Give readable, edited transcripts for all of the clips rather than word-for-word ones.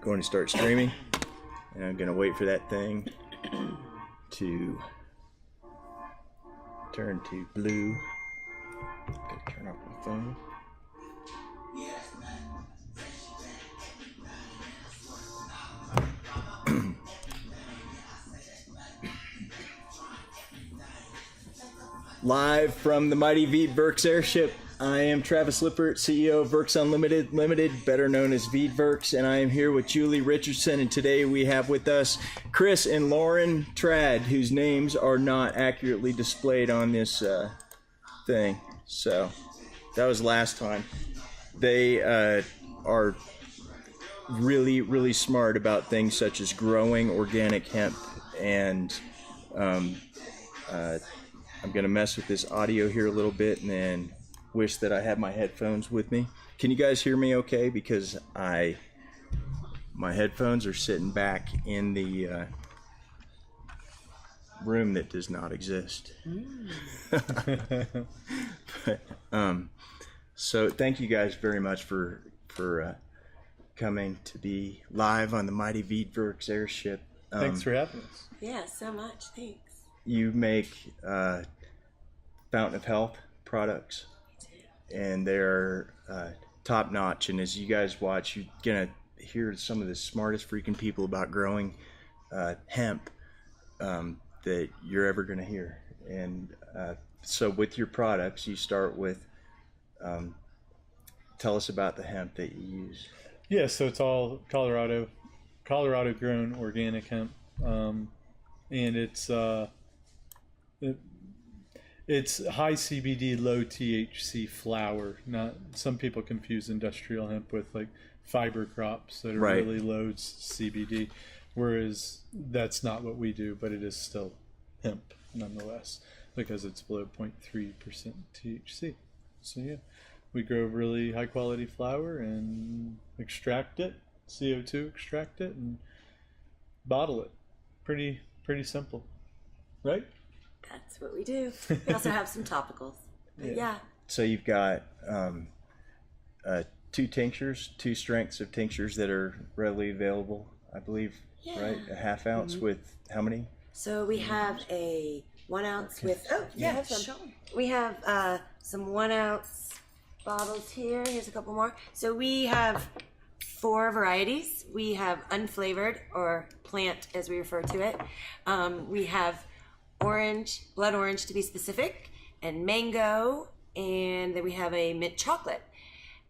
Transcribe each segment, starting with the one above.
going to start streaming, and I'm going to wait for that thing to turn to blue. Gotta turn off my phone. Live from the Mighty Veedverks Airship, I am Travis Lippert, CEO of Verks Unlimited Limited, better known as Veedverks, and I am here with Julie Richardson, and today we have with us Chris and Lauren Trad, whose names are not accurately displayed on this thing. So that was last time. They are really, really smart about things such as growing organic hemp, and I'm going to mess with this audio here a little bit and then wish that I had my headphones with me. Can you guys hear me okay? Because my headphones are sitting back in the room that does not exist. But, so thank you guys very much for coming to be live on the Mighty Veedverks Airship. Thanks for having us. Yeah, so much. Thanks. You make Fountain of Health products, and they're top notch. And as you guys watch, you're gonna hear some of the smartest freaking people about growing hemp that you're ever gonna hear. And so with your products, you start with tell us about the hemp that you use. Yeah, so it's all Colorado grown organic hemp, and it's high CBD, low THC flower. Not some people confuse industrial hemp with like fiber crops that are really low CBD, whereas that's not what we do, but it is still hemp nonetheless because it's below 0.3% THC. So yeah, we grow really high quality flower and extract it, CO2 extract it, and bottle it. Pretty simple, right? That's what we do. We also have some topicals. But yeah. So you've got two tinctures, two strengths of tinctures that are readily available, I believe, right? A half ounce with how many? So we have a 1 ounce with, we have some 1 ounce bottles here. Here's a couple more. So we have 4 varieties. We have unflavored, or plant as we refer to it. We have orange, blood orange to be specific, and mango, and then we have a mint chocolate.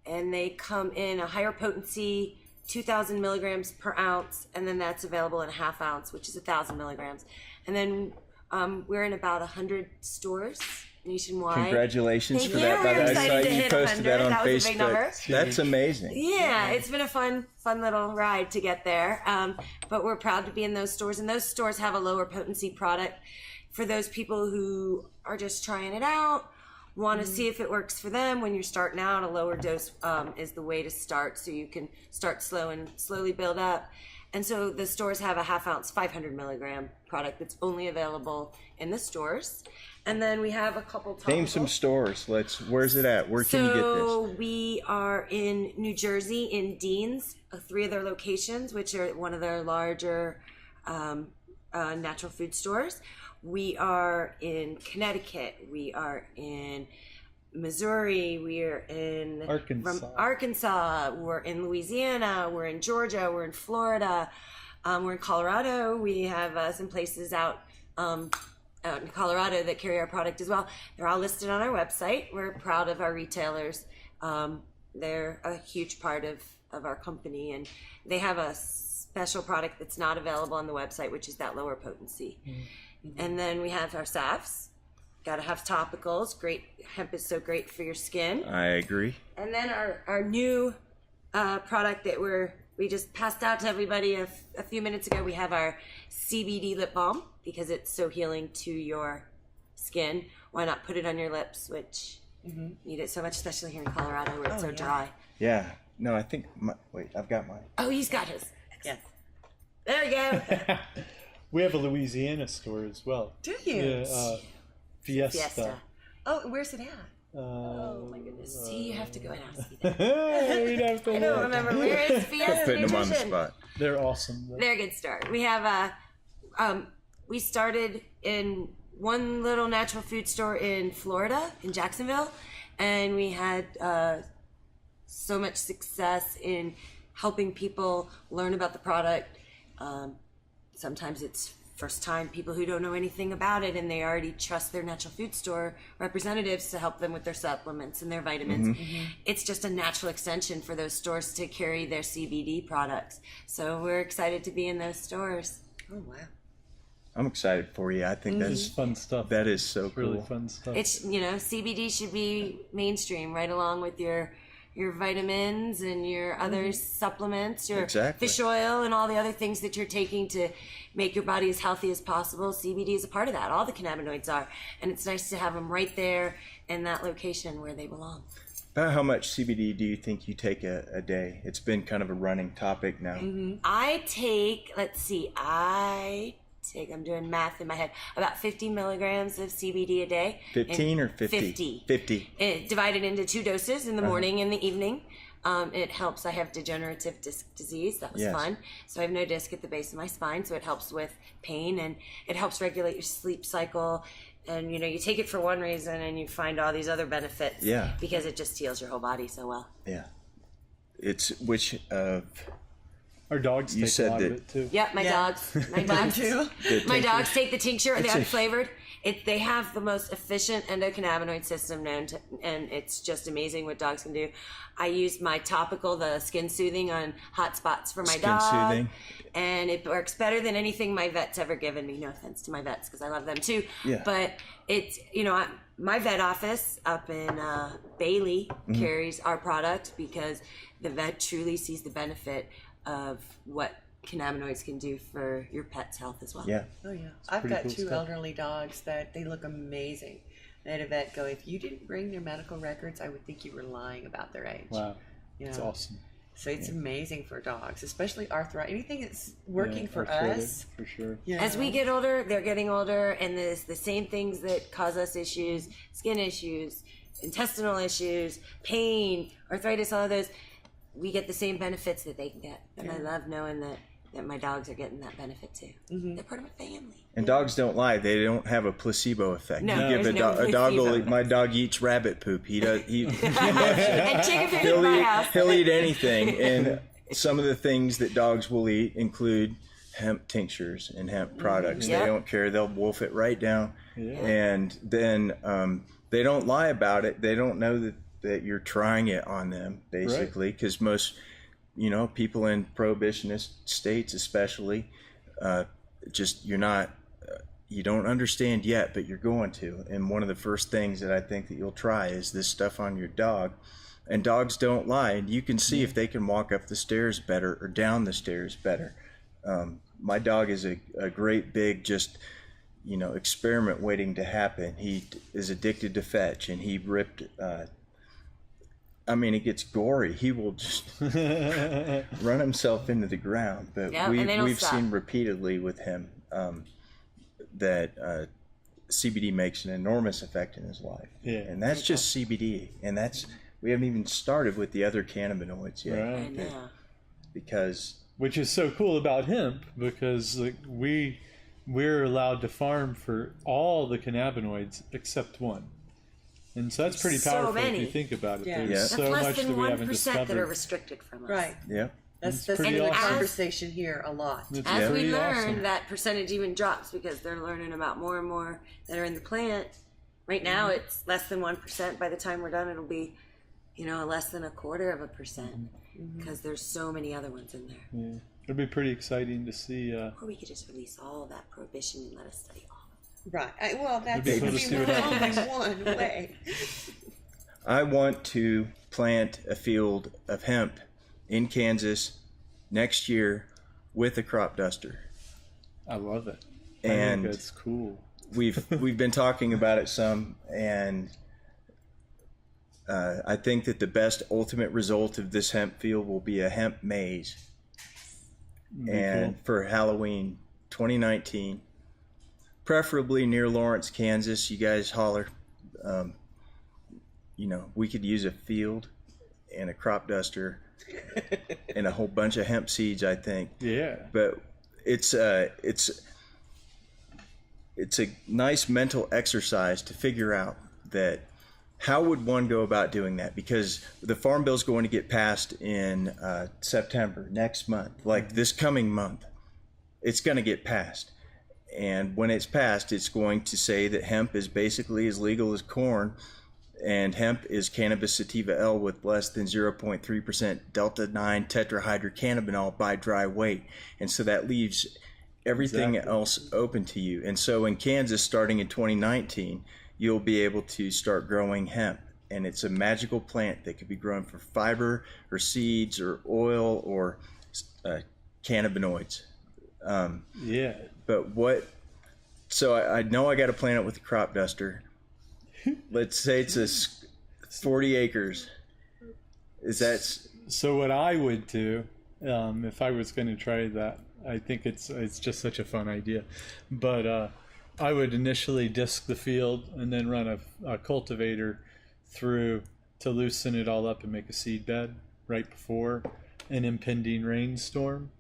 And they come in a higher potency, 2,000 milligrams per ounce, and then that's available in a half ounce, which is 1,000 milligrams. And then we're in about 100 stores nationwide. Congratulations for that. We're I excited saw to you hit posted 100. that on That was a big number. Facebook. That's amazing. Yeah, it's been a fun little ride to get there. But we're proud to be in those stores, and those stores have a lower potency product for those people who are just trying it out, want to see if it works for them. When you're starting out, a lower dose is the way to start, so you can start slow and slowly build up. And so the stores have a half ounce 500 milligram product that's only available in the stores. And then we have a couple topicals. Name some stores. Where's it at? Where can you get this? So we are in New Jersey in Dean's, 3 of their locations, which are one of their larger natural food stores. We are in Connecticut. We are in Missouri. We are in Arkansas. We're in Louisiana. We're in Georgia. We're in Florida. We're in Colorado. We have some places out in Colorado that carry our product as well. They're all listed on our website. We're proud of our retailers. They're a huge part of our company, and they have a special product that's not available on the website, which is that lower potency. And then we have our salves. Got to have topicals. Great hemp is so great for your skin. I agree. And then our new product that we just passed out to everybody a few minutes ago. We have our Cbd Lip Balm because it's so healing to your skin. Why not put it on your lips, which need it so much, especially here in Colorado where it's so dry. Yeah. No, I think wait, I've got mine. Oh, he's got his. Yes. There you go. We have a Louisiana store as well. Do you? Yeah, Fiesta. Oh, where's it at? Oh my goodness. See, you have to go and ask me that. We'd have to I don't look. remember. Where is Fiesta Putting them on the Nutrition? spot. They're awesome. They're a good start. We have we started in one little natural food store in Florida, in Jacksonville, and we had so much success in helping people learn about the product. Sometimes it's first time people who don't know anything about it, and they already trust their natural food store representatives to help them with their supplements and their vitamins. It's just a natural extension for those stores to carry their CBD products. So we're excited to be in those stores. Oh, wow. I'm excited for you. I think It's fun stuff. that is so It's really cool. fun stuff. It's, CBD should be mainstream right along with your vitamins and your other supplements, your Exactly. fish oil and all the other things that you're taking to make your body as healthy as possible. CBD is a part of that. All the cannabinoids are. And it's nice to have them right there in that location where they belong. About how much CBD do you think you take a day? It's been kind of a running topic now. I take, I'm doing math in my head, about 50 milligrams of CBD a day. 15 or 50? 50. 50. Divided into 2 doses in the morning and the evening. It helps. I have degenerative disc disease. That was Yes. fun. So I have no disc at the base of my spine. So it helps with pain, and it helps regulate your sleep cycle. And, you take it for one reason and you find all these other benefits. Yeah. Because it just heals your whole body so well. Yeah. It's Our dogs You take said a lot that- of it too. Yep, my dogs. My dogs too. My dogs take the tincture. They're unflavored. They have the most efficient endocannabinoid system known to, and it's just amazing what dogs can do. I use my topical, the skin soothing, on hot spots for my Skin dog, soothing. and it works better than anything my vet's ever given me. No offense to my vets, because I love them too. Yeah. But it's my vet office up in Bailey carries our product because the vet truly sees the benefit of what cannabinoids can do for your pet's health as well. yeah. Oh, yeah. I've pretty got cool 2 stuff. elderly dogs that they look amazing. I had a vet go, if you didn't bring their medical records, I would think you were lying about their age. Wow. You It's know? awesome. So it's amazing for dogs, especially arthritis. Anything that's working Yeah, for arthritic, us. for sure. You As we know? get older, they're getting older, and there's the same things that cause us issues, skin issues, intestinal issues, pain, arthritis, all of those. We get the same benefits that they can get. And I love knowing that my dogs are getting that benefit too. They're part of my family. And dogs don't lie. They don't have a placebo effect. No, you give there's a, no a dog. placebo My dog eats rabbit poop. He does. He And chicken fingers in my house. he'll eat anything. And some of the things that dogs will eat include hemp tinctures and hemp products. Yeah. They don't care. They'll wolf it right down. Yeah. And then they don't lie about it. They don't know that you're trying it on them, basically, because most people in prohibitionist states especially you don't understand yet, but you're going to. And one of the first things that I think that you'll try is this stuff on your dog. And dogs don't lie, and you can see if they can walk up the stairs better or down the stairs better. My dog is a great big experiment waiting to happen. He is addicted to fetch, and he ripped it gets gory. He will just run himself into the ground. But Yeah, and they don't we've stop. seen repeatedly with him that CBD makes an enormous effect in his life. Yeah. And that's just CBD. And we haven't even started with the other cannabinoids yet. I Right. know. Because Which is so cool about hemp, because we're allowed to farm for all the cannabinoids except one. And so that's pretty So powerful if many. you think about it. Yeah. There's Yeah. That's so less much than that we haven't 1% that are discovered. restricted from us. Right. yeah. That's It's pretty in the awesome. conversation here a lot. It's As we pretty learn, awesome. that percentage even drops because they're learning about more and more that are in the plant. Right now, it's less than 1%. By the time we're done, it'll be, less than 1/4% because there's so many other ones in there. Yeah. It'll be pretty exciting to see. Or we could just release all of that prohibition and let us study all of Right. That's be cool to see what only one way. I want to plant a field of hemp in Kansas next year with a crop duster. I love it. And I think that's cool. we've been talking about it some, and I think that the best ultimate result of this hemp field will be a hemp maze. And for Halloween 2019, preferably near Lawrence, Kansas. You guys holler. we could use a field and a crop duster and a whole bunch of hemp seeds, I think. Yeah. But it's a nice mental exercise to figure out that how would one go about doing that? Because the Farm Bill is going to get passed in September, next month, like this coming month. It's going to get passed. And when it's passed, it's going to say that hemp is basically as legal as corn, and hemp is cannabis sativa L with less than 0.3% delta-9 tetrahydrocannabinol by dry weight. And so that leaves everything else open to you. And so in Kansas, starting in 2019, you'll be able to start growing hemp. And it's a magical plant that could be grown for fiber or seeds or oil or cannabinoids. But so I know I got to plant it with a crop duster. Let's say it's 40 acres. Is that... So what I would do, if I was going to try that, I think it's just such a fun idea. But I would initially disc the field and then run a cultivator through to loosen it all up and make a seed bed right before an impending rainstorm.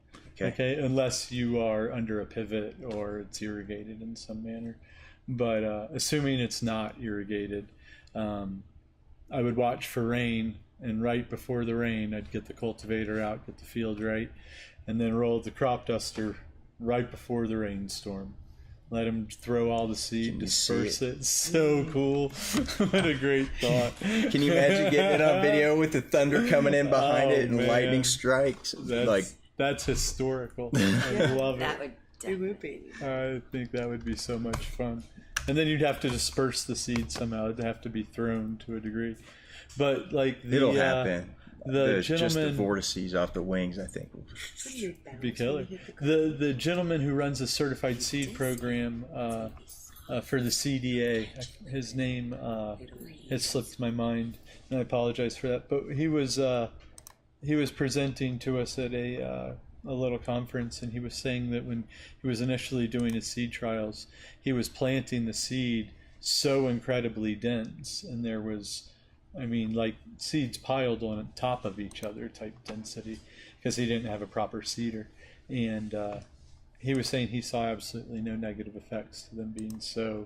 Okay, unless you are under a pivot or it's irrigated in some manner. But assuming it's not irrigated, I would watch for rain, and right before the rain, I'd get the cultivator out, get the field right, and then roll the crop duster right before the rainstorm. Let him throw all the seed, disperse it. So cool. What a great thought. Can you imagine getting it on video with the thunder coming in behind it and lightning strikes? That's historical. I love it. It would be. I think that would be so much fun. And then you'd have to disperse the seed somehow. It'd have to be thrown to a degree. But it'll happen. The just the gentleman, vortices off the wings, I think, will be killer. The gentleman who runs a certified seed program for the CDA, his name has slipped my mind, and I apologize for that. But he was presenting to us at a little conference, and he was saying that when he was initially doing his seed trials, he was planting the seed so incredibly dense, and there was, like seeds piled on top of each other type density, because he didn't have a proper seeder. And he was saying he saw absolutely no negative effects to them being so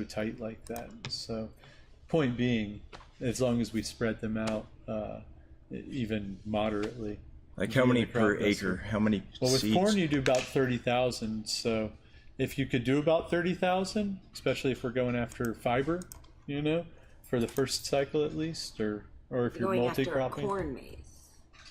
tight like that. So point being, as long as we spread them out even moderately. Like how many per acre? How many Well, with seeds? corn you do about 30,000. So if you could do about 30,000, especially if we're going after fiber, for the first cycle at least, or if you're multi-cropping. Corn maze.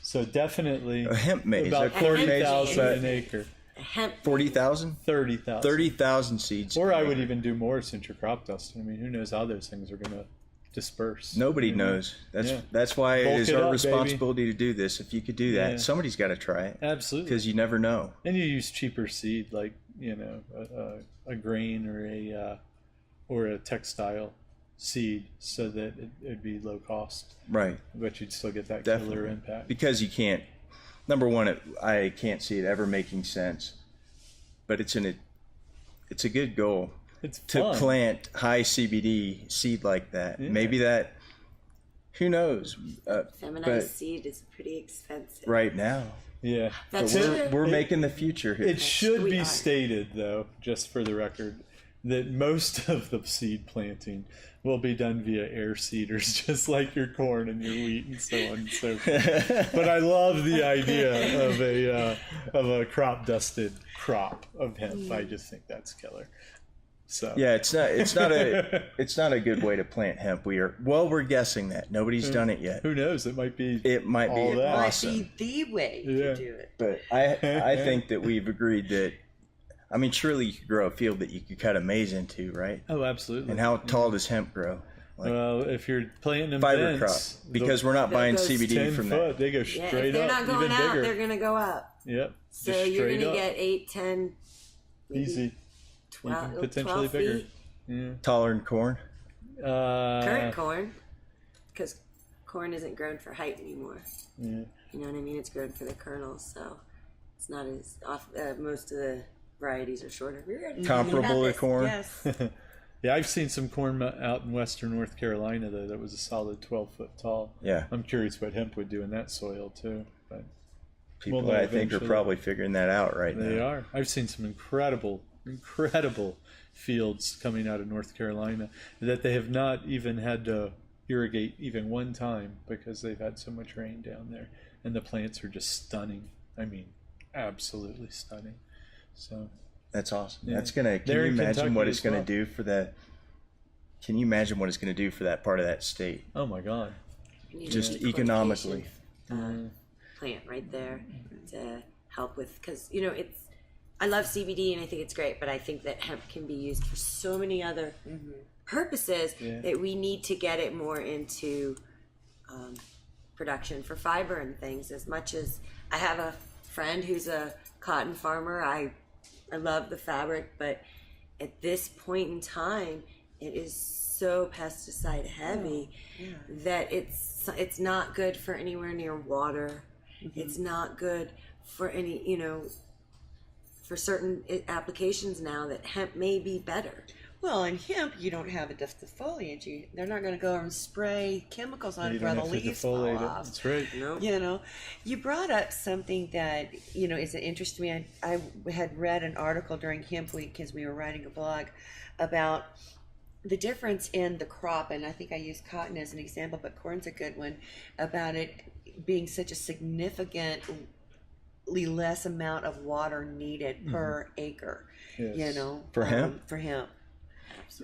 So definitely a hemp maze. About 40,000 an acre. Hemp 40,000? 30,000. 30,000 seeds. Or I would even do more since you're crop dusting. Who knows how those things are going to disperse. Nobody knows. That's why it is our responsibility to do this. If you could do that, somebody's got to try it. Absolutely. Because you never know. And you use cheaper seed, like a grain or a textile seed, so that it'd be low cost. Right. But you'd still get that killer impact. Because you can't. Number one, I can't see it ever making sense. But it's a good goal. It's to fun. Plant high CBD seed like that. Yeah. Maybe that, who knows? Feminized seed is pretty expensive right now. Yeah. We're making the future here. It should be stated, though, just for the record, that most of the seed planting will be done via air seeders, just like your corn and your wheat and so on and so forth. But I love the idea of a crop dusted crop of hemp. I just think that's killer. So yeah, it's not a good way to plant hemp. We're guessing that nobody's done it yet. Who knows? It might be It awesome. might be the way to do it. But I think that we've agreed that. Surely you could grow a field that you could cut a maze into, right? Oh, absolutely. And how tall does hemp grow? Well, if you're planting them fiber dense, crop, because we're not buying CBD from that. They go straight up. If they're not going even out, bigger. they're going to go up. Yep. So you're going to get 8, 10, easy. 12, potentially 12 bigger. feet. Yeah. Taller than corn? Current corn, because corn isn't grown for height anymore. Yeah. You know what I mean? It's grown for the kernels, so it's not as off. Most of the varieties are shorter. Comparable to corn? Yes. Yeah, I've seen some corn out in western North Carolina though that was a solid 12 foot tall. Yeah. I'm curious what hemp would do in that soil too. But People, we'll know I think, are eventually. probably figuring that out right now. They are. I've seen some incredible fields coming out of North Carolina that they have not even had to irrigate even one time because they've had so much rain down there, and the plants are just stunning. I mean, absolutely stunning. So That's awesome. Yeah. That's gonna. Can They're you in imagine Kentucky what it's as gonna well. do for that? Can you imagine what it's gonna do for that part of that state? oh my God. You need Just a economically. plant right there to help with, because I love CBD and I think it's great, but I think that hemp can be used for so many other purposes that we need to get it more into production for fiber and things. As much as I have a friend who's a cotton farmer, I love the fabric, but at this point in time, it is so pesticide heavy that it's not good for anywhere near water. It's not good for any, for certain applications now that hemp may be better. Well, in hemp, you don't have just the foliage. They're not going to go and spray chemicals on You it where don't the have to leaves fall defoliate it. off. That's right. You brought up something that is an interest to me. I had read an article during Hemp Week because we were writing a blog about the difference in the crop, and I think I used cotton as an example, but corn's a good one, about it being such a significantly less amount of water needed per acre. Yes. For hemp? For hemp.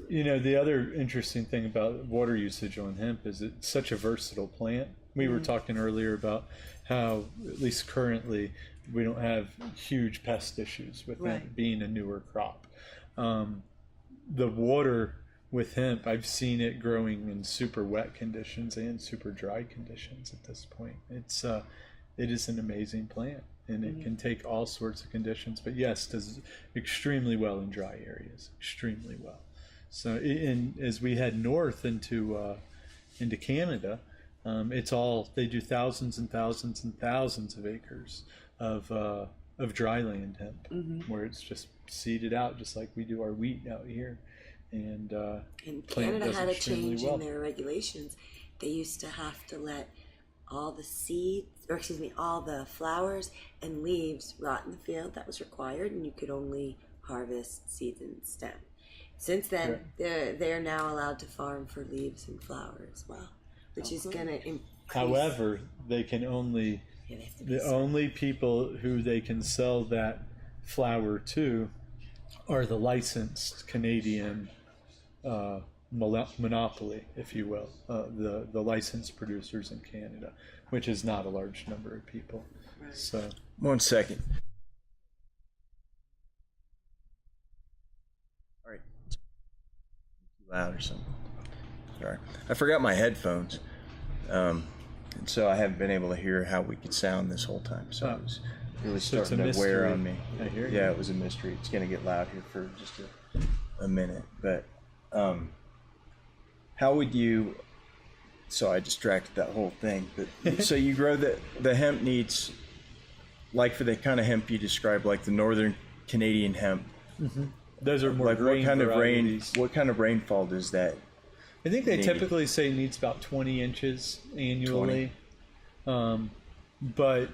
The other interesting thing about water usage on hemp is it's such a versatile plant. We were talking earlier about how, at least currently, we don't have huge pest issues with hemp being a newer crop. The water with hemp, I've seen it growing in super wet conditions and super dry conditions at this point. It is an amazing plant, and it can take all sorts of conditions, but yes, does extremely well in dry areas, extremely well. So as we head north into Canada, they do thousands and thousands and thousands of acres of dryland hemp, where it's just seeded out, just like we do our wheat out here. And Canada had a change in their regulations. They used to have to let all the flowers and leaves rot in the field. That was required, and you could only harvest seeds and stem. Since then, they're now allowed to farm for leaves and flowers as well, which is going to increase. However, they can only the only people who they can sell that flower to are the licensed Canadian monopoly, if you will, the licensed producers in Canada, which is not a large number of people. Right. So 1 second. All right. Too loud or something. Sorry, I forgot my headphones, and so I haven't been able to hear how we could sound this whole time. So it was really So it's a starting to wear mystery. on me. I hear you. Yeah, it was a mystery. It's going to get loud here for just a minute, but how would you? So I distracted that whole thing. But so you grow the hemp needs, like for the kind of hemp you described, like the northern Canadian hemp. those are more Like grain what kind of rain? varieties. What kind of rainfall does that? I think they needed? typically say it needs about 20 inches annually. But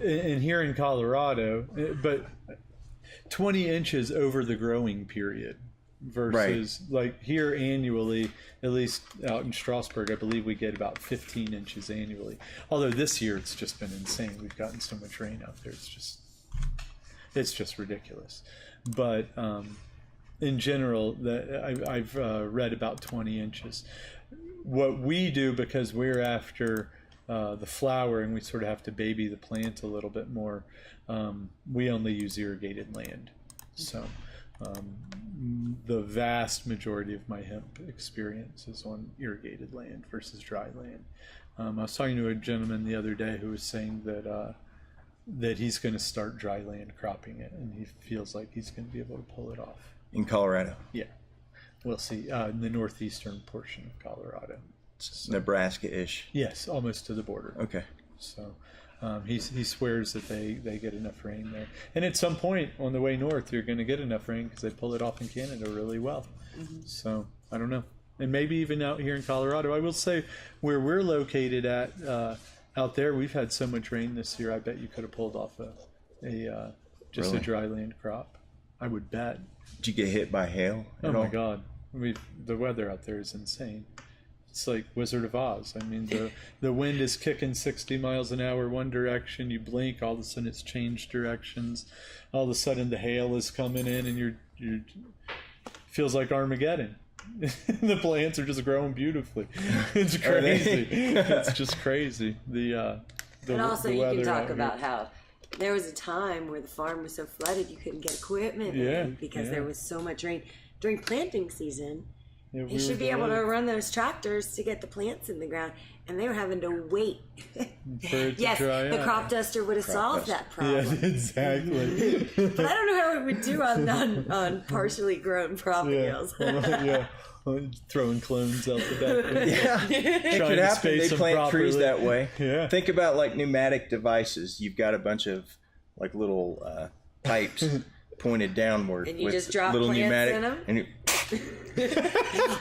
in here in Colorado, but 20 inches over the growing period versus like here annually, at least out in Strasburg, I believe we get about 15 inches annually. Although this year it's just been insane. We've gotten so much rain out there. It's just ridiculous. But in general, I've read about 20 inches. What we do, because we're after the flowering, we sort of have to baby the plant a little bit more. We only use irrigated land. So the vast majority of my hemp experience is on irrigated land versus dry land. I was talking to a gentleman the other day who was saying that he's going to start dry land cropping it, and he feels like he's going to be able to pull it off. In Colorado, Yeah, we'll see. In the northeastern portion of Colorado. So, Nebraska-ish. yes, almost to the border. Okay. So He swears that they get enough rain there. And at some point on the way north, you're going to get enough rain because they pull it off in Canada really well. So I don't know. And maybe even out here in Colorado. I will say where we're located at out there, we've had so much rain this year. I bet you could have pulled off a Really? dry land crop. I would bet. Did you get hit by hail? Oh at my all? God. The weather out there is insane. It's like Wizard of Oz. I mean, the wind is kicking 60 miles an hour one direction. You blink, all of a sudden it's changed directions. All of a sudden the hail is coming in, and you're feels like Armageddon. The plants are just growing beautifully. It's crazy. It's just crazy. And also, you can talk about how there was a time where the farm was so flooded you couldn't get equipment in because there was so much rain during planting season. Yeah, You should be able to run those tractors to get the plants in the ground, and they were having to wait. For it to Yes, dry the out. crop duster would have solved that problem. Yeah, exactly. But I don't know how it would do on partially grown fields. Yeah. Throwing clones out the back. Yeah, it Trying could to happen. space They them plant trees properly. that way. Yeah. Think about like pneumatic devices. You've got a bunch of like little pipes pointed downward And you with just drop little plants pneumatic, in 'em? and you,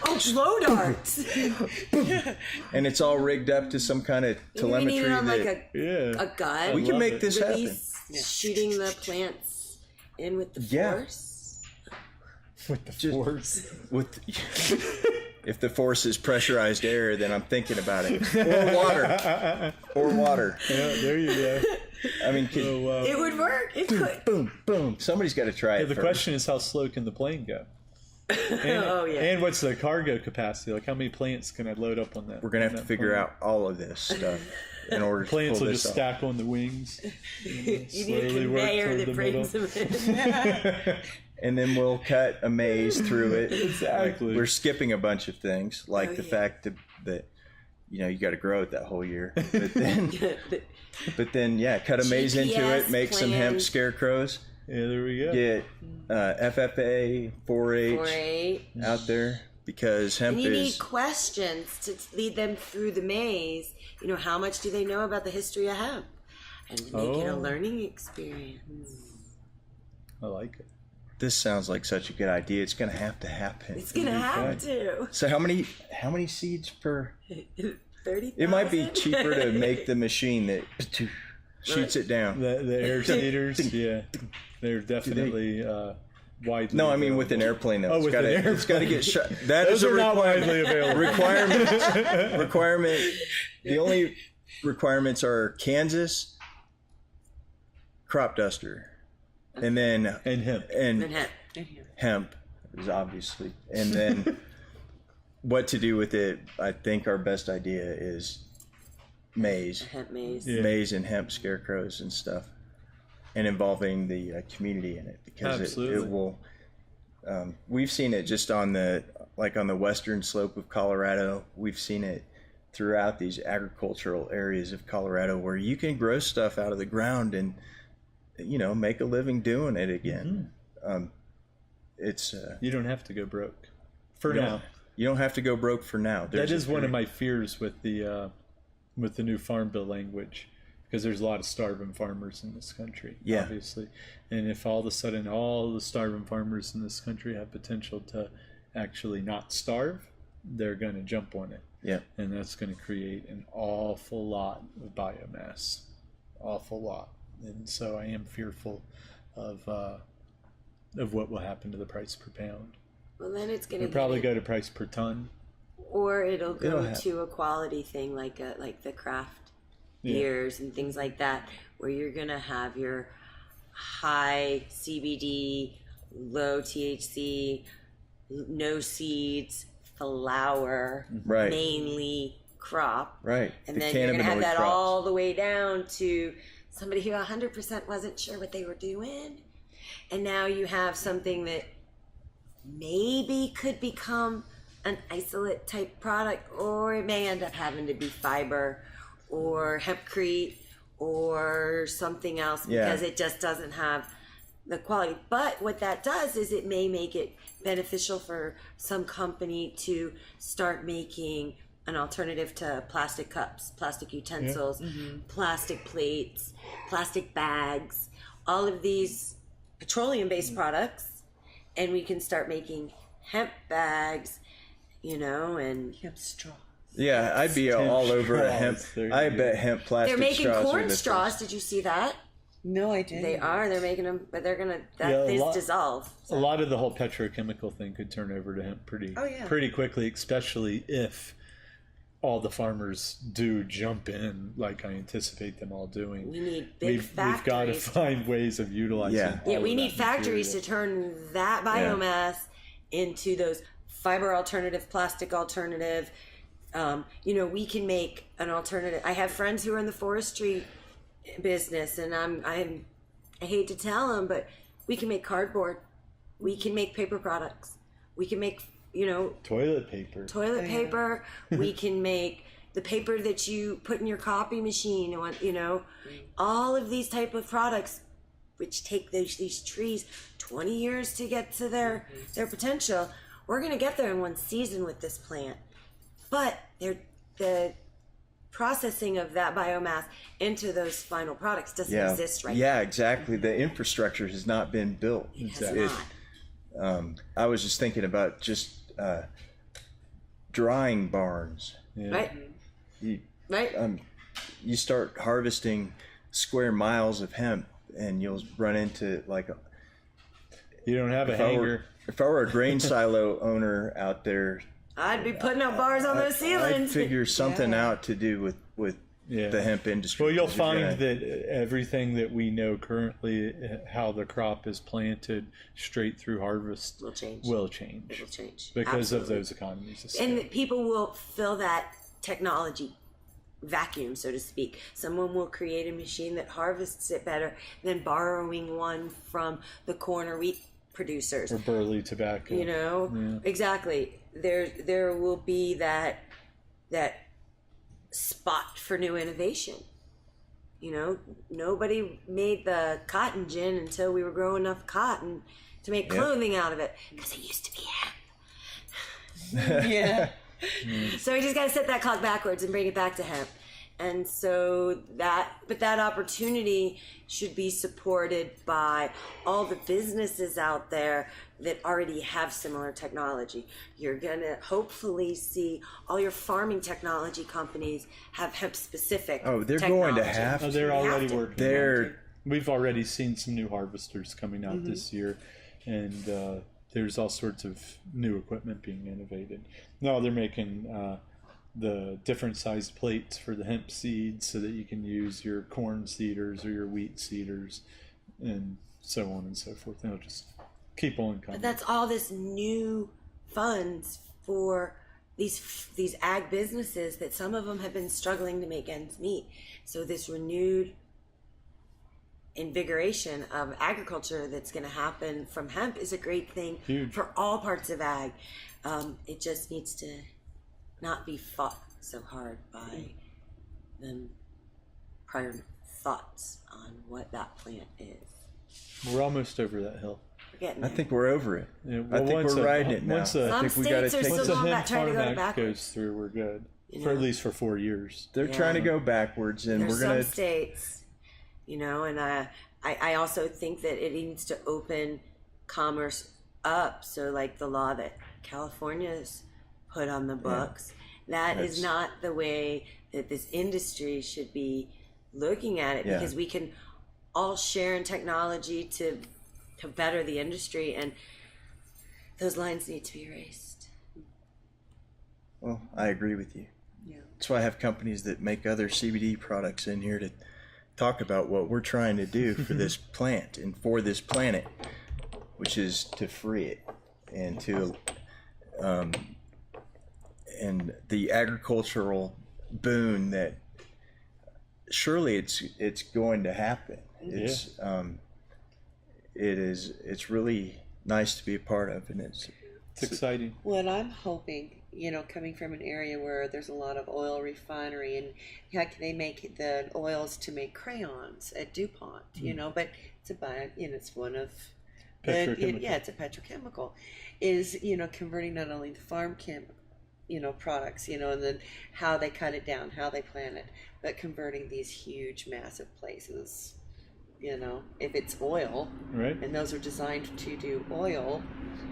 Oh, blow darts! and it's all rigged up to some kind of telemetry. Even on like that a gun. we can love make it. this happen. Release, shooting the plants in with the Yeah. force. With the force. With if the force is pressurized air, then I'm thinking about it. Or water. Or water. Yeah, there you go. I mean, It would work. It could. boom, boom. Somebody's got to try it. The first. question is, how slow can the plane go? And, Oh, yeah. And what's the cargo capacity? Like, how many plants can I load up on that? We're gonna have to figure out all of this stuff in order to Plants pull will this just off. stack on the wings. You need a Slowly work conveyor toward that the brings middle. them in. And then we'll cut a maze through it. Exactly. We're skipping a bunch of things, like Oh, the yeah. fact that you got to grow it that whole year. But then, yeah, cut a maze into it, GPS make some hemp plans. scarecrows, Yeah, there we go. get FFA, 4-H 4-8. out there, because hemp And you need is questions to lead them through the maze. You know, how much do they know about the history of hemp? And make it a Oh. learning experience. I like it. This sounds like such a good idea. It's gonna have to happen. It's gonna have to. So how many seeds per? 30,000? It might be cheaper to make the machine that shoots it down. The air seeders, yeah, they're definitely widely. No, I mean available. with an airplane though. Oh, with an It's got to get shot. That Those is a are not requirement. widely available. Requirement. The only requirements are Kansas, crop duster, and then And hemp. and And hemp. hemp is obviously, and then what to do with it. I think our best idea is maize, Hemp maze. Yeah. maize and hemp scarecrows and stuff, and involving the community in it, because Absolutely. it will. We've seen it just on the western slope of Colorado. We've seen it throughout these agricultural areas of Colorado where you can grow stuff out of the ground and make a living doing it again. It's You don't have to go broke. For you now. don't- You don't have to go broke for now. That is one of my fears with the new farm bill language, because there's a lot of starving farmers in this country, Yeah. obviously. And if all of a sudden all the starving farmers in this country have potential to actually not starve, they're going to jump on it. Yeah. And that's going to create an awful lot of biomass. Awful lot. And so I am fearful of what will happen to the price per pound. Well, then it's gonna It'll probably get go to price per ton. or it'll go It'll have- to a quality thing like the craft Yeah. beers and things like that, where you're gonna have your high CBD, low THC, no seeds, flour, Right. mainly crop, Right. and The then you're gonna have cannabinoid that crops. all the way down to somebody who 100% wasn't sure what they were doing, and now you have something that maybe could become an isolate type product, or it may end up having to be fiber or hempcrete or something else, Yeah. because it just doesn't have the quality. But what that does is it may make it beneficial for some company to start making an alternative to plastic cups, plastic utensils, plastic plates, plastic bags, all of these petroleum-based products, and we can start making hemp bags, and Hemp straw. Yeah, I'd be all over a hemp. I bet hemp plastic. They're making straws corn are the straws. first. Did you see that? No, I didn't. They are. They're making them, but they're gonna dissolve. A lot of the whole petrochemical thing could turn over to hemp pretty quickly, especially if all the farmers do jump in, like I anticipate them all doing. We need big factories. We've got to find ways of utilizing. Yeah, we need factories to turn that biomass into those fiber alternative, plastic alternative. We can make an alternative. I have friends who are in the forestry business, and I hate to tell them, but we can make cardboard, we can make paper products, we can make toilet paper. We can make the paper that you put in your copy machine. All of these type of products, which take these trees 20 years to get to their potential. We're gonna get there in one season with this plant, but the processing of that biomass into those final products doesn't exist right now. Yeah, exactly. The infrastructure has not been built. It has not. I was just thinking about just drying barns. Right. You start harvesting square miles of hemp, and you'll run into you don't have a hanger. If I were a grain silo owner out there, I'd be putting up bars on those ceilings. I'd figure something out to do with the hemp industry. Well, you'll find that everything that we know currently, how the crop is planted straight through harvest, will change. Will change. It will change because of those economies of scale. And people will fill that technology vacuum, so to speak. Someone will create a machine that harvests it better than borrowing one from the corn or wheat producers or burley tobacco. Exactly. There will be that spot for new innovation. Nobody made the cotton gin until we were growing enough cotton to make clothing out of it, because it used to be hemp. Yeah. So we just got to set that clock backwards and bring it back to hemp. And so that opportunity should be supported by all the businesses out there that already have similar technology. You're going to hopefully see all your farming technology companies have hemp specific they're technology. going to have to. They're already working. They're We've already seen some new harvesters coming out this year, and there's all sorts of new equipment being innovated. No, they're making the different sized plates for the hemp seeds so that you can use your corn seeders or your wheat seeders, and so on and so forth. They'll just keep on coming. But that's all this new funds for these ag businesses that some of them have been struggling to make ends meet. So this renewed invigoration of agriculture that's going to happen from hemp is a great thing. Huge. For all parts of ag. It just needs to not be fought so hard by the prior thoughts on what that plant is. We're almost over that hill. We're getting I there. think we're over it. Yeah, I think we're riding it now. Once I think we got to Some take states are once still the on hemp back, trying to farm go act backwards. goes through, we're good. You For know? at least for 4 years. They're trying to go backwards, and There's we're gonna. some states, and I also think that it needs to open commerce up. So like the law that California's put on the books, that is not the way that this industry should be looking at it, because we can all share in technology to better the industry, and those lines need to be erased. Well, I agree with you. Yeah. That's why I have companies that make other CBD products in here to talk about what we're trying to do for this plant and for this planet, which is to free it and to and the agricultural boon that surely it's going to happen. It's it's really nice to be a part of, and it's exciting. What I'm hoping, coming from an area where there's a lot of oil refinery, and heck, they make the oils to make crayons at DuPont, but it's it's one of Petrochemical. it's a petrochemical, is converting not only the farm products, and then how they cut it down, how they plant it, but converting these huge, massive places, if it's oil, right? And those are designed to do oil.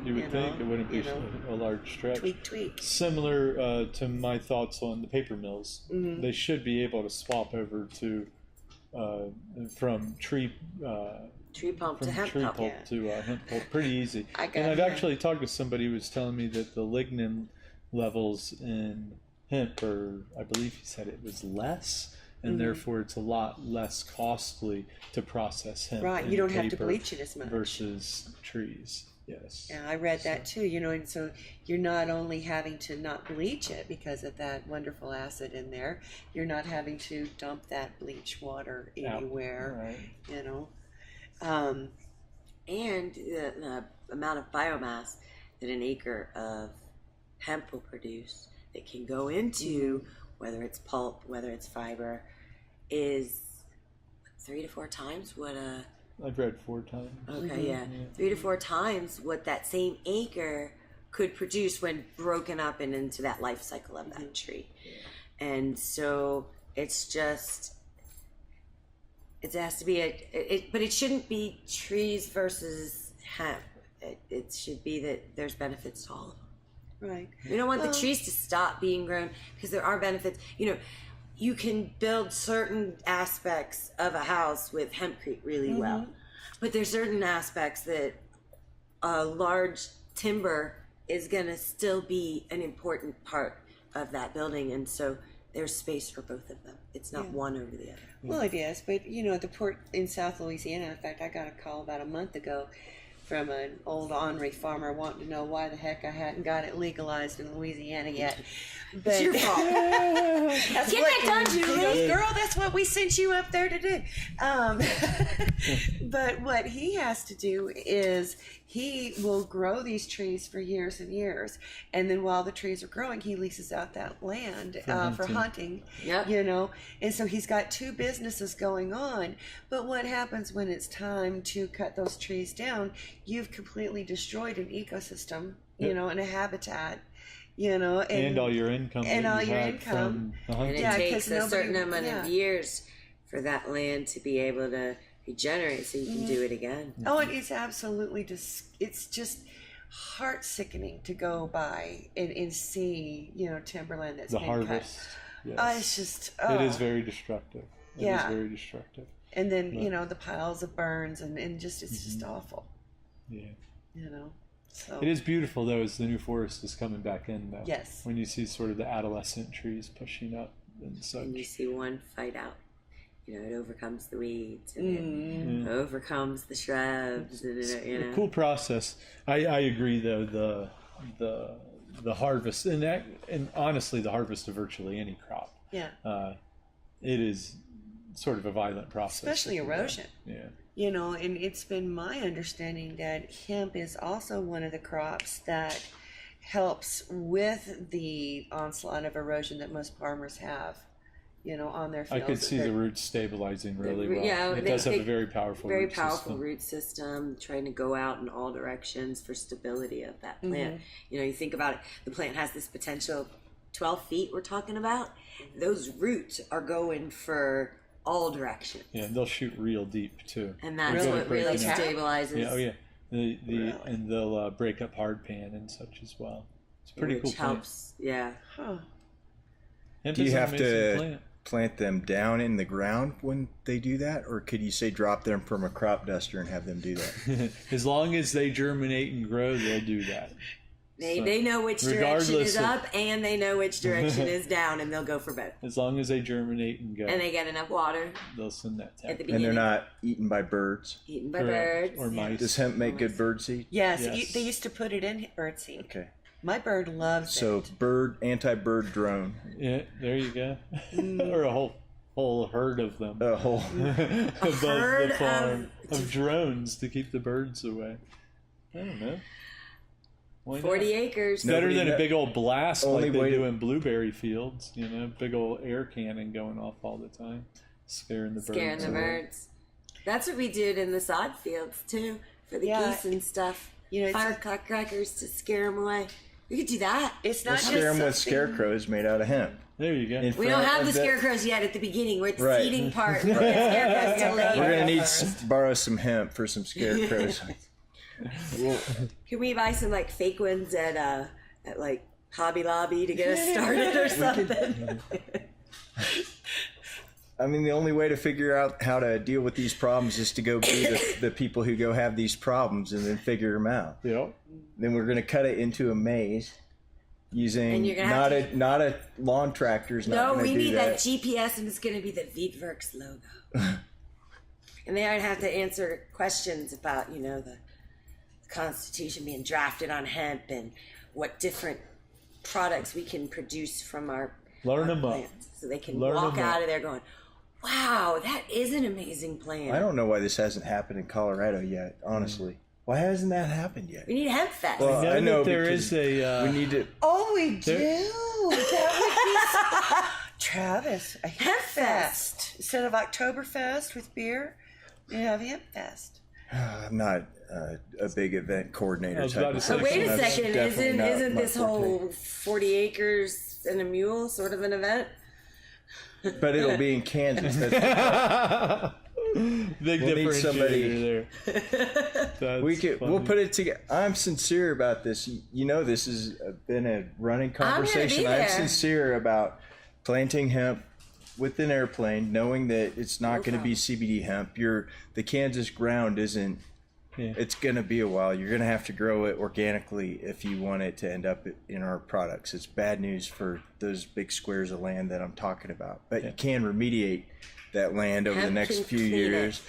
You would think it wouldn't be a large stretch. Tweak. Similar to my thoughts on the paper mills, they should be able to swap over to from tree pulp to hemp pulp. To hemp pulp pretty easy. And I've actually talked to somebody who was telling me that the lignin levels in hemp are, I believe he said it was less, and therefore it's a lot less costly to process hemp. Right, you don't have to bleach it as much versus trees. Yes. Yeah, I read that too. And so you're not only having to not bleach it because of that wonderful acid in there, you're not having to dump that bleach water anywhere. Right. And the amount of biomass that an acre of hemp will produce that can go into whether it's pulp, whether it's fiber, is 3 to 4 times what a... I've read 4 times. Okay, yeah. 3 to 4 times what that same acre could produce when broken up and into that life cycle of that tree. And so it's just... It has to be but it shouldn't be trees versus hemp. It should be that there's benefits to all of them. Right. We don't want the trees to stop being grown because there are benefits. You can build certain aspects of a house with hempcrete really well, but there's certain aspects that a large timber is going to still be an important part of that building, and so there's space for both of them. It's not one over the other. Well, it is, but the port in South Louisiana, in fact, I got a call about a month ago from an old ornery farmer wanting to know why the heck I hadn't got it legalized in Louisiana yet. But It's your fault. Get that done, Julie. Yeah. Girl, that's what we sent you up there to do. But what he has to do is he will grow these trees for years and years, and then while the trees are growing, he leases out that land for hunting. Yep. And so he's got 2 businesses going on. But what happens when it's time to cut those trees down? You've completely destroyed an ecosystem, and a habitat. And all your income. And all your had income. From the hunting. And it takes a certain amount of years for that land to be able to regenerate so you can do it again. Oh, and it's absolutely it's just heart sickening to go by and see, timberland that's the been harvest. cut. Yes. It's just it is very destructive. It is very destructive. And then, the piles of burns and just it's just awful. Yeah. So it is beautiful though as the new forest is coming back in though. Yes. When you see sort of the adolescent trees pushing up and such. And you see one fight out. It overcomes the weeds and it overcomes the shrubs. And, a cool process. I agree though, the harvest and honestly the harvest of virtually any crop. Yeah. It is sort of a violent process. Especially erosion. Yeah. And it's been my understanding that hemp is also one of the crops that helps with the onslaught of erosion that most farmers have, on their fields. I could see the roots stabilizing really well. Yeah, it does have a very powerful root system, trying to go out in all directions for stability of that plant. You think about it, the plant has this potential 12 feet we're talking about. Those roots are going for all directions. Yeah, and they'll shoot real deep too. And that's what really stabilizes. Yeah, and they'll break up hard pan and such as well. It's a pretty cool plant. Helps. Yeah. Huh. Do you have to plant them down in the ground when they do that, or could you say drop them from a crop duster and have them do that? As long as they germinate and grow, they'll do that. They know which direction is up and they know which direction is down, and they'll go for both. As long as they germinate and go. And they get enough water. They'll send that at the beginning. And they're not eaten by birds? Eaten by birds. Or mice. Does hemp make good bird seed? Yes, they used to put it in bird seed. Okay. My bird loves it. So anti-bird drone. Yeah, there you go. Or a whole herd of them. A whole above the farm of drones to keep the birds away. I don't know. 40 acres. Better than a big old blast like they do in blueberry fields. Big old air cannon going off all the time, scaring the birds. That's what we did in the sod fields too, for the geese and stuff. Firecrackers to scare them away. We could do that. It's We'll not scare them with something- scarecrows made out of hemp. There you go. In We don't front have of the scarecrows yet at the beginning. We're at the Right. seeding part. We'll get scarecrows till later. We're gonna need borrow some hemp for some scarecrows. Can we buy some like fake ones at like Hobby Lobby to get us started or something? I mean, the only way to figure out how to deal with these problems is to go be the people who go have these problems and then figure them out. Yep. Then we're gonna cut it into a maze using And you're gonna have not a lawn tractor's not No, gonna we do need that. that GPS, and it's going to be the Veedverks logo. And they would have to answer questions about, the Constitution being drafted on hemp and what different products we can produce from our Learn them up. plants. So they can Learn walk 'em up. out of there going, wow, that is an amazing plan. I don't know why this hasn't happened in Colorado yet, honestly. Why hasn't that happened yet? We need Hemp Fest. Well, I know that there because is a. we need to. Oh, we do. That would be Travis. A Hemp Fest instead of Oktoberfest with beer. You have Hemp Fest. I'm not a big event coordinator I was type about to of say, Oh, wait a person. That's second. definitely not Isn't my this forte. whole 40 acres and a mule sort of an event? But it'll be in Kansas. That's, Big We'll need differentiator somebody- there. That's we'll funny. put it together. I'm sincere about this. You know, this has been a running conversation. there. I'm sincere about planting hemp with an airplane, knowing that it's not going to be CBD hemp. The Kansas ground isn't. Yeah. It's going to be a while. You're going to have to grow it organically if you want it to end up in our products. It's bad news for those big squares of land that I'm talking about. But you can remediate that land over the Hemp next can few clean it. years,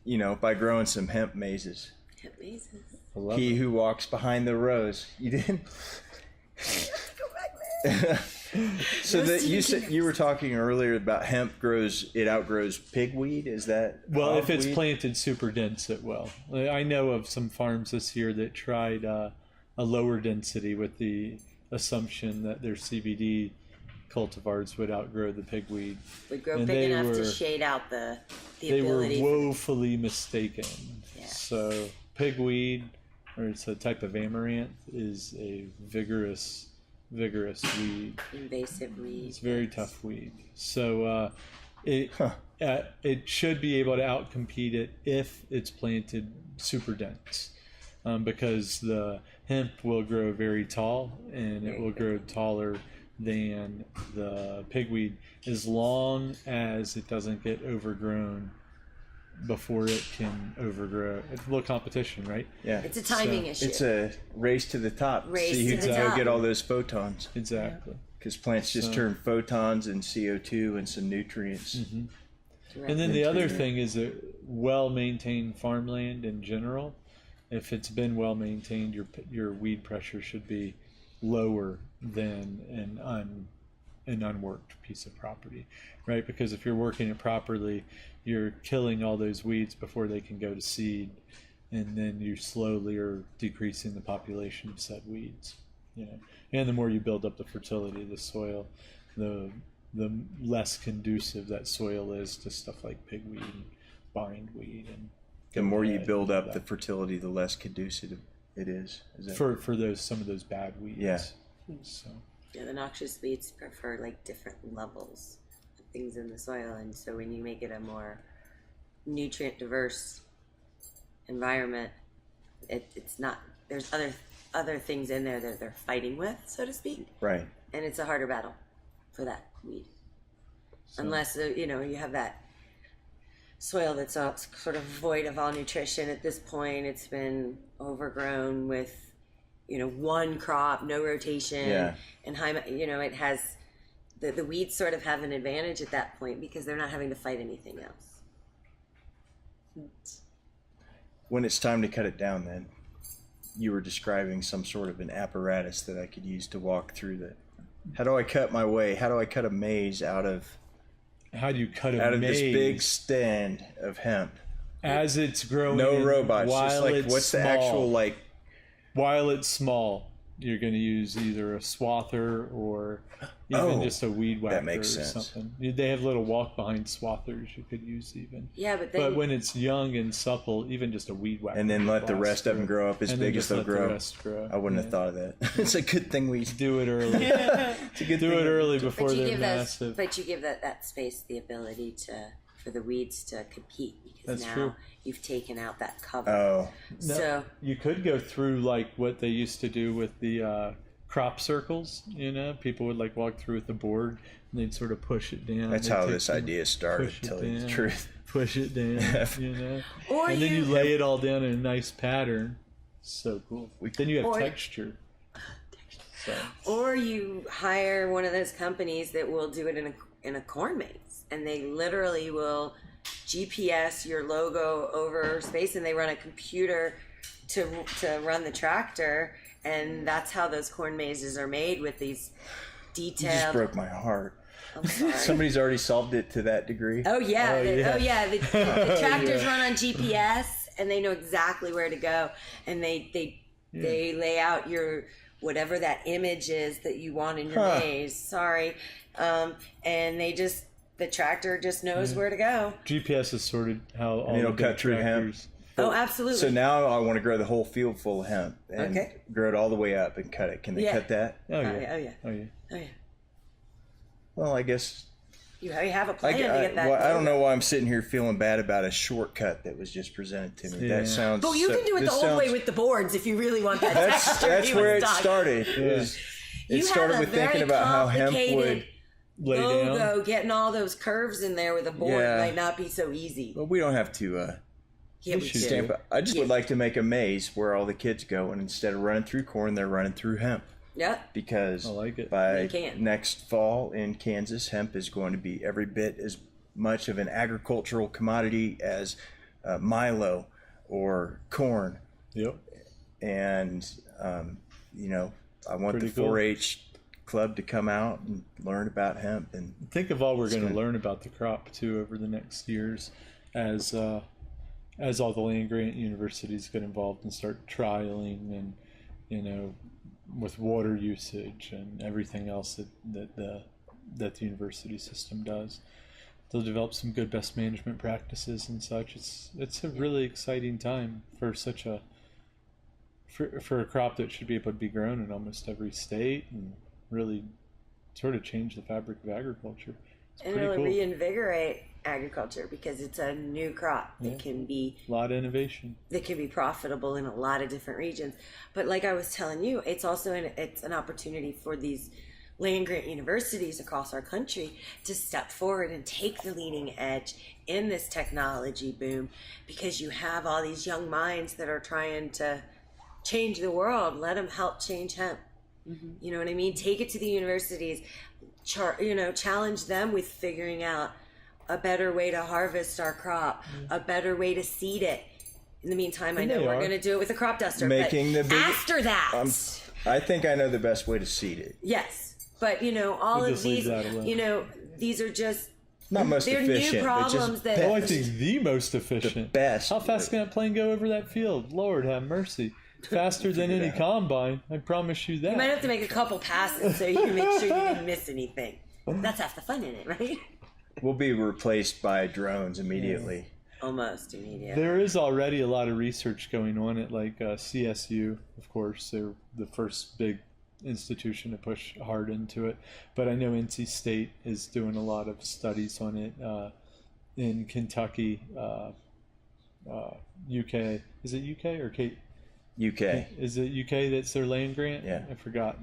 Yeah. by growing some hemp mazes. Hemp mazes. I love He it. who walks behind the rows. You didn't? Go back there. So No that you singing said you were talking earlier about hemp outgrows pigweed. Is that Well, if it's hogweed? planted super dense, it will. I know of some farms this year that tried a lower density with the assumption that their CBD cultivars would outgrow the pigweed. Would grow And big they enough to were- shade out the They were ability. woefully mistaken. Yeah. So pigweed, or it's a type of amaranth, is a vigorous weed. Invasive weed. It's a very tough weed. So it should be able to outcompete it if it's planted super dense, because the hemp will grow very tall and it will grow taller than the pigweed as long as it doesn't get overgrown before it can overgrow. It's a little competition, right? Yeah, It's a timing issue. it's a race to the top. Race See who to the can go top. get all those photons. Exactly. Because plants just So- turn photons and CO2 and some nutrients. And then the other thing is that well-maintained farmland in general, if it's been well-maintained, your weed pressure should be lower than an unworked piece of property, right? Because if you're working it properly, you're killing all those weeds before they can go to seed, and then you slowly are decreasing the population of said weeds. And the more you build up the fertility of the soil, the less conducive that soil is to stuff like pigweed and bindweed. And The more you goat build and up all the that. fertility, the less conducive it is. Is that for some of those bad weeds. Yeah. So Yeah, the noxious weeds prefer like different levels of things in the soil, and so when you make it a more nutrient diverse environment, it's not. There's other things in there that they're fighting with, so to speak, right? and it's a harder battle for that weed. Unless you have that soil that's all sort of void of all nutrition at this point. It's been overgrown with one crop, no rotation, Yeah. and high. It has the weeds sort of have an advantage at that point because they're not having to fight anything else. When it's time to cut it down, then you were describing some sort of an apparatus that I could use to walk through that. How do I cut my way? How do I cut a maze out of how do you cut a this maze big stand of hemp? as it's growing? No robots. While Just like it's what's the small. actual like? While it's small, you're going to use either a swather or even just a weed whacker that makes or sense. something. They have little walk-behind swathers you could use even. Yeah, But when it's young and supple, even just a weed whacker. And then let the lasts rest of them through. grow up as And big then as just they'll let the grow. rest grow. I wouldn't have Yeah. thought of that. It's a good thing we Do it early. It's a good Do thing. it early before but you they're give massive. but you give that space the ability for the weeds to compete, because That's now true. you've taken out that cover. Oh, No, So you could go through like what they used to do with the crop circles. People would like walk through with the board and they'd sort of push it down. that's They'd how take this some- idea started, push to it tell you the down, truth. Push it down, Or and then you you- lay it all down in a nice pattern. So cool. Then you have Or- texture. So, Or you hire one of those companies that will do it in a corn maze, and they literally will GPS your logo over space, and they run a computer to run the tractor, and that's how those corn mazes are made, with these You just detailed. broke my heart. I'm sorry. Somebody's already solved it to that degree. Oh yeah, Oh, yeah. The tractors run on GPS, and they know exactly where to go, and they lay out your whatever that image is that you want in your maze. Sorry, and the tractor just knows where to go. GPS is sort of how all it'll the big cut through hemp. tractors. Oh, absolutely. So now I want to grow the whole field full of hemp and Okay. grow it all the way up and cut it. Can they Yeah. cut that? Oh yeah. Oh yeah. Oh yeah. Oh yeah. Well, I guess You have a plan to get that. I don't know why I'm sitting here feeling bad about a shortcut that was just presented to me. Yeah. That sounds. But you can do it the this old way sounds- with the boards if you really want that That's texture. where it started. It You started have a with thinking very about how hemp complicated would. Lay logo. down. Getting all those curves in there with a board Yeah. might not be so easy. But we don't have to Yeah, we should do. stamp it. I just would Yeah. like to make a maze where all the kids go, and instead of running through corn, they're running through hemp. Yeah. Because I like it. by You can. next fall in Kansas, hemp is going to be every bit as much of an agricultural commodity as Milo or corn. Yep. And I want Pretty the cool. 4-H club to come out and learn about hemp. And Think of all we're going to good. learn about the crop too over the next years, as all the land grant universities get involved and start trialing, and with water usage and everything else that the university system does. They'll develop some good best management practices and such. It's a really exciting time for for a crop that should be able to be grown in almost every state and really sort of change the fabric of agriculture. It's And pretty really cool. reinvigorate agriculture, because it's a new crop that can be A lot of innovation. profitable in a lot of different regions. But like I was telling you, it's also it's an opportunity for these land grant universities across our country to step forward and take the leading edge in this technology boom, because you have all these young minds that are trying to change the world. Let them help change hemp. You know what I mean? Take it to the universities, challenge them with figuring out a better way to harvest our crop, a better way to seed it. In the meantime, I And know they we're are. going to do it with a crop duster. Making but the big- after that, I think I know the best way to seed it. yes. But all We'll of just leave these, that alone. these are just Not most they're efficient, new but problems just that. Oh, I think the most efficient. best. How fast can that plane go over that field? Lord have mercy. Faster than any combine. I promise you that. You might have to make a couple passes so you can make sure you didn't miss anything. That's half the fun in it, right? We'll be replaced by drones immediately. Almost immediately. There is already a lot of research going on at CSU, of course. They're the first big institution to push hard into it. But I know NC State is doing a lot of studies on it. In Kentucky, UK. Is it UK or Kate? UK. Is it UK that's their land grant? Yeah. I forgot.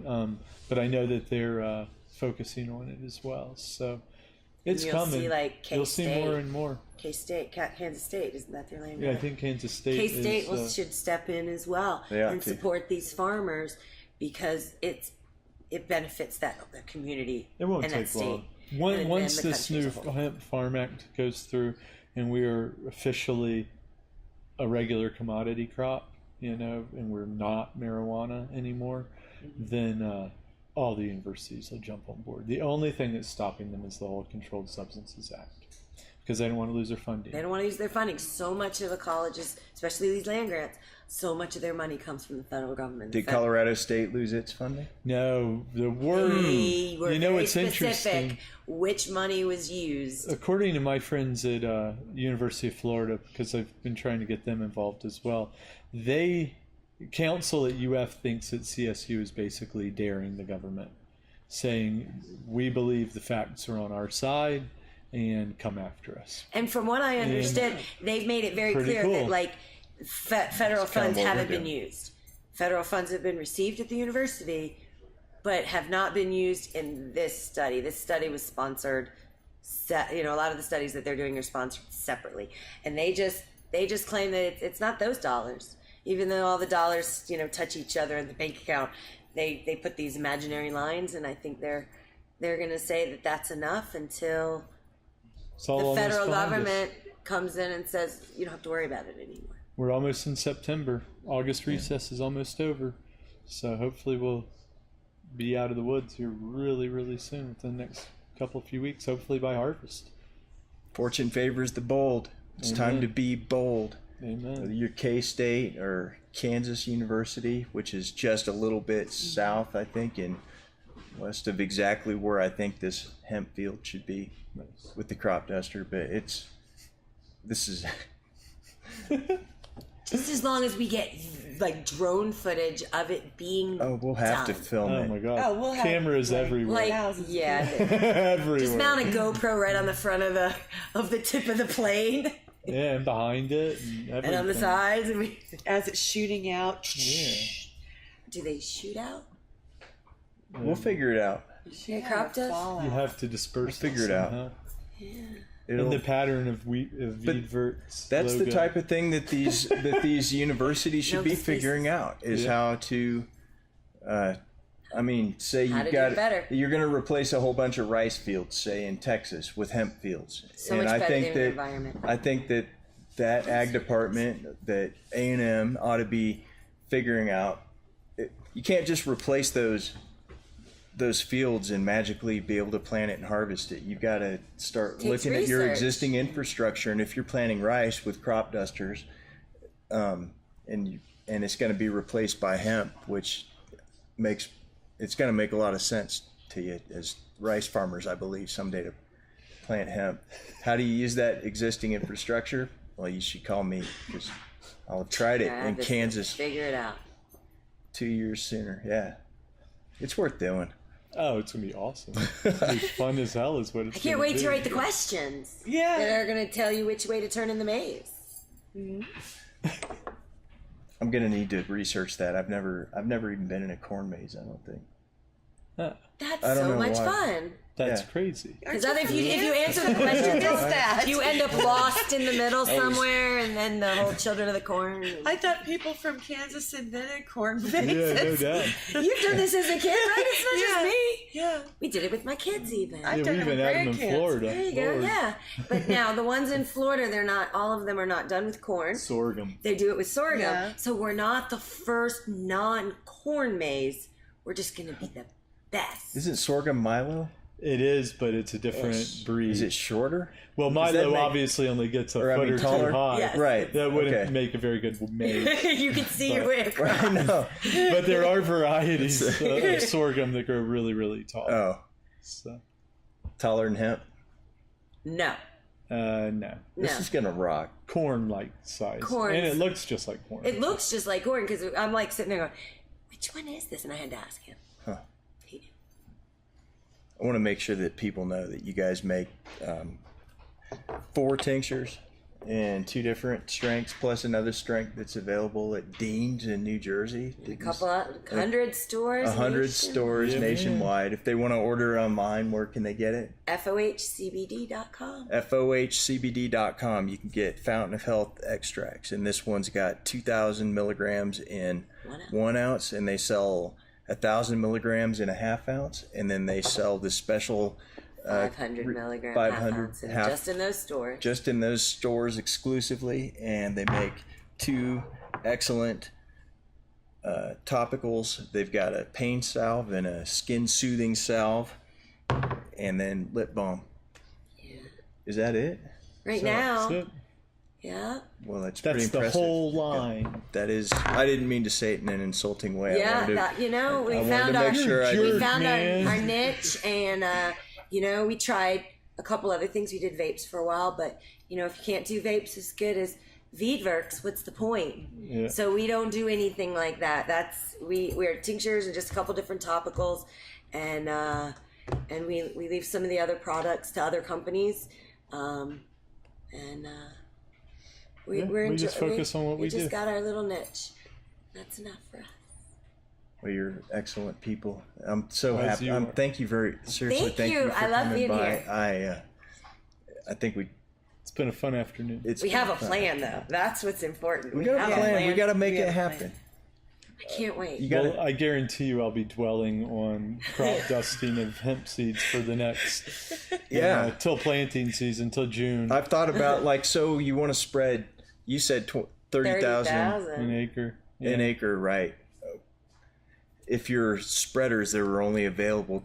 But I know that they're focusing on it as well. So it's You'll coming. see, like, You'll see more K-State. and more. K-State, Kansas State, isn't that their land? Yeah, I grant? think Kansas State K-State is... should step in as well They ought and to. support these farmers, because it benefits the community It won't and that take state. long. and Once the this country new as a whole. Hemp Farm Act goes through and we are officially a regular commodity crop, and we're not marijuana anymore, then all the universities will jump on board. The only thing that's stopping them is the whole Controlled Substances Act, because they don't want to lose their funding. They don't want to use their funding. So much of the colleges, especially these land grants, so much of their money comes from the federal government. Did Colorado State lose its funding? No, the word. They were You know very what's interesting? specific which money was used. According to my friends at University of Florida, because I've been trying to get them involved as well, council at UF thinks that CSU is basically daring the government, saying we believe the facts are on our side and come after us. And from what I understood, they've made it very clear that like federal funds haven't been used. Federal funds have been received at the university, but have not been used in this study. This study was sponsored. A lot of the studies that they're doing are sponsored separately, and they just claim that it's not those dollars. Even though all the dollars touch each other in the bank account, they put these imaginary lines, and I think they're going to say that that's enough until the federal government comes in and says you don't have to worry about it anymore. We're almost in September. August recess is almost over, so hopefully we'll be out of the woods here really, really soon within the next few weeks. Hopefully by harvest. Fortune favors the bold. It's time to be bold. Amen. Whether you're K-State or Kansas University, which is just a little bit south, I think, and west of exactly where I think this hemp field should be with the crop duster. But this is just as long as we get like drone footage of it being we'll have to film it. Oh my god. Oh, we'll have cameras everywhere. Everywhere. Just mount a GoPro right on the front of the tip of the plane. Yeah, and behind it and on the sides, and as it's shooting out. Yeah. Do they shoot out? We'll figure it out. Crop dust? You have to disperse. We'll figure it out. somehow. Yeah. In the pattern of Veedverks. That's logo. the type of thing that these universities should be figuring out is how to. Say How to do it better. you're going to replace a whole bunch of rice fields, say in Texas, with hemp fields. So much better than the environment. I think that ag department, that A&M ought to be figuring out. You can't just replace those fields and magically be able to plant it and harvest it. You've got to start looking at your existing infrastructure, and if you're planting rice with crop dusters, and it's going to be replaced by hemp, which it's going to make a lot of sense to you as rice farmers, I believe, someday to plant hemp. How do you use that existing infrastructure? Well, you should call me because I'll have tried it in Kansas. Figure it out. 2 years sooner. Yeah, it's worth doing. Oh, it's gonna be awesome. It's gonna be fun as hell is what it's I can't wait to write the questions. Yeah. That are going to tell you which way to turn in the maze. I'm gonna need to research that. I've never even been in a corn maze. I don't think. That's I don't so know much why. fun. That's Yeah. crazy. Because if you answer the question, that? you end up lost in the middle somewhere, and then the whole children of the corn. I thought people from Kansas invented corn Yeah, no mazes. doubt. You've done this as a kid, right? It's not just me. Yeah. We did it with my kids even. I've Yeah, done we it even with had them in grandkids. Florida. There you go. Lord. Yeah. But now the ones in Florida, all of them are not done with corn. Sorghum. They do it with sorghum. Yeah. So we're not the first non-corn maze. We're just going to be the best. Isn't sorghum Milo? It is, but it's a different breed. Is it shorter? Well, Does that Milo make- obviously only gets a Or, I foot mean, or taller? two high. Yes. Right. That wouldn't Okay. make a very good maze. You can see your way across. I know. But there are varieties of sorghum that grow really, really tall. Oh, So, taller than hemp. No. no. This is gonna rock. Corn-like size. Corn. And it looks just like corn. It looks just like corn because I'm like sitting there going, which one is this? And I had to ask him. Huh. He knew. I want to make sure that people know that you guys make 4 tinctures in 2 different strengths, plus another strength that's available at Dean's in New Jersey. A couple of 100 stores. 100 stores Yeah, nationwide. If they want to order online, where can they get it? FOHCBD.com. FOHCBD.com. You can get Fountain of Health extracts, and this one's got 2,000 milligrams in 1 ounce, and they sell 1,000 milligrams in a half ounce, and then they sell the special 500 milligram 500 half ounce, half- just in those stores. just in those stores exclusively, and they make 2 excellent topicals. They've got a pain salve and a skin soothing salve, and then lip balm. Yeah. Is that it? Right now, That's it. Yeah. Well, that's pretty That's the impressive. whole line. That is. I didn't mean to say it in an insulting way. Yeah, I wanted to, that, you know, we I found wanted to our make sure I Jerk, we didn't. found man. our niche, and you know, we tried a couple other things. We did vapes for a while, but you know, if you can't do vapes as good as Veedverks, what's the point? Yeah. So we don't do anything like that. That's we're tinctures and just a couple different topicals, and we leave some of the other products to other companies, We just focus on what we just do. got our little niche. That's enough for us. Well, you're excellent people. I'm so As happy. you are. Thank you very seriously. Thank you. for I love coming being by. here. I think It's been a fun afternoon. We have a plan, though. That's what's important. We got have a plan. We got to make We have it a happen. plan. I can't wait. You got Well, to. I guarantee you I'll be dwelling on crop dusting of hemp seeds for the next, Yeah. till planting season, till June, I've thought about like, so you want to spread. You said 30,000 an acre. an acre, right? If your spreaders that were only available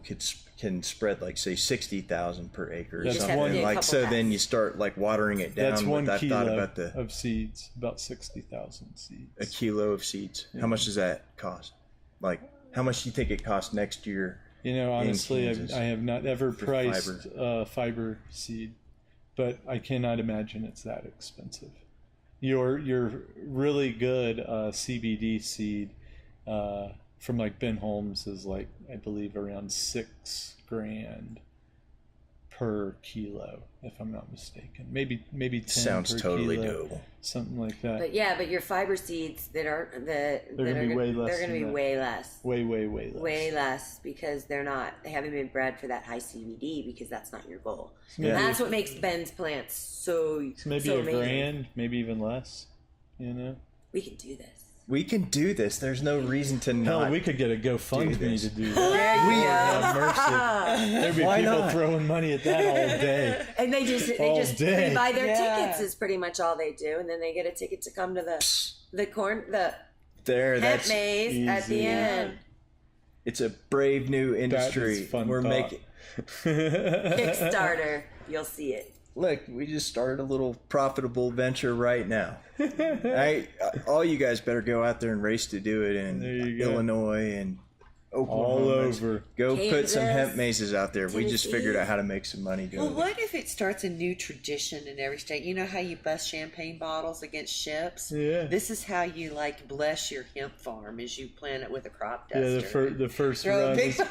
can spread like say 60,000 per acre or That's something one- like, couple so then passes. you start like watering it down. That's 1 I've thought kilo about of seeds, about 60,000 seeds. a kilo of seeds. How much does that cost? Like, how much do you think it costs next year? You know, honestly, Kansas I have not ever for priced fiber seed, but I cannot imagine it's that expensive. Your really good CBD seed from like Ben Holmes is like, I believe, around $6,000 per kilo, if I'm not mistaken. Maybe 10 Sounds per totally kilo, doable. something like that. But your fiber seeds that are They're gonna be way less They're going to than be that. way less. way less. Way less because they haven't been bred for that high CBD because that's not your goal. maybe And that's what makes Ben's plants so Maybe so a amazing. grand, maybe even less. You know. We can do this. We can do this. There's no reason to Hell, not. we could get a GoFundMe this. to do that. Have mercy. There'd be Why people not? throwing money at that all day. And they just All day. buy their Yeah. tickets is pretty much all they do, and then they get a ticket to come to the there, hemp that's maze at the easy. end. it's a brave new industry. That is fun We're thought. making. Kickstarter, you'll see it. Look, we just started a little profitable venture right now. All you guys better go out there and race to do it in There you go. Illinois and Oklahoma. All over. Go put some Kansas, hemp mazes out there. We just Tennessee. figured out how to make some money doing Well, it. what if it starts a new tradition in every state? You know how you bust champagne bottles against ships? Yeah. This is how you like bless your hemp farm as you plant it with a crop Yeah, duster. the first Throw a run big is crop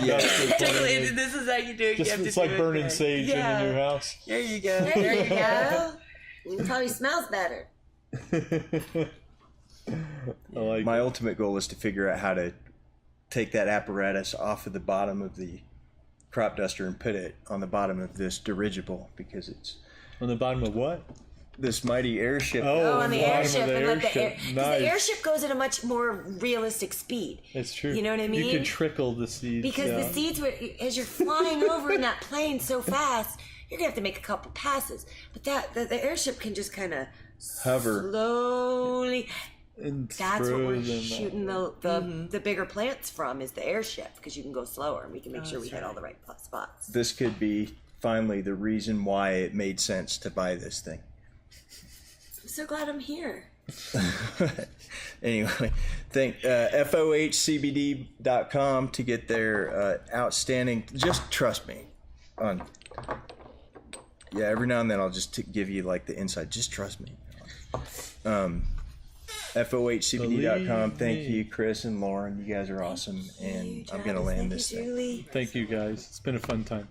yeah. duster planting. This is how you do it. You have to It's do like it burning good. sage Yeah. in your house. There you go. There you go. It probably smells better. I like My it. ultimate goal is to figure out how to take that apparatus off of the bottom of the crop duster and put it on the bottom of this dirigible because it's On the bottom of what? this mighty airship. Oh, on the bottom of airship, the and let the air, airship. because Nice. the airship goes at a much more realistic speed. It's true. You know what I You mean? can trickle the seeds. Because the out. seeds, as you're flying over in that plane so fast, you're gonna have to make a couple passes. But the airship can just kind of Hover. slowly. And That's what throw we're them out. shooting the bigger plants from is the airship because you can go slower and we can make sure we hit all the right spots. This could be finally the reason why it made sense to buy this thing. I'm so glad I'm here. Anyway, fohcbd.com to get their outstanding. Just trust me. Every now and then I'll just give you like the inside. Just trust me. fohcbd.com. Thank Believe me. you, Chris and Lauren. You guys are awesome, and I'm gonna land this thing. Julie. Thank you, guys. It's been a fun time.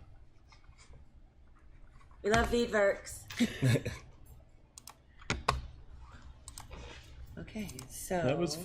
We love Veedverks. Okay, so That was fun.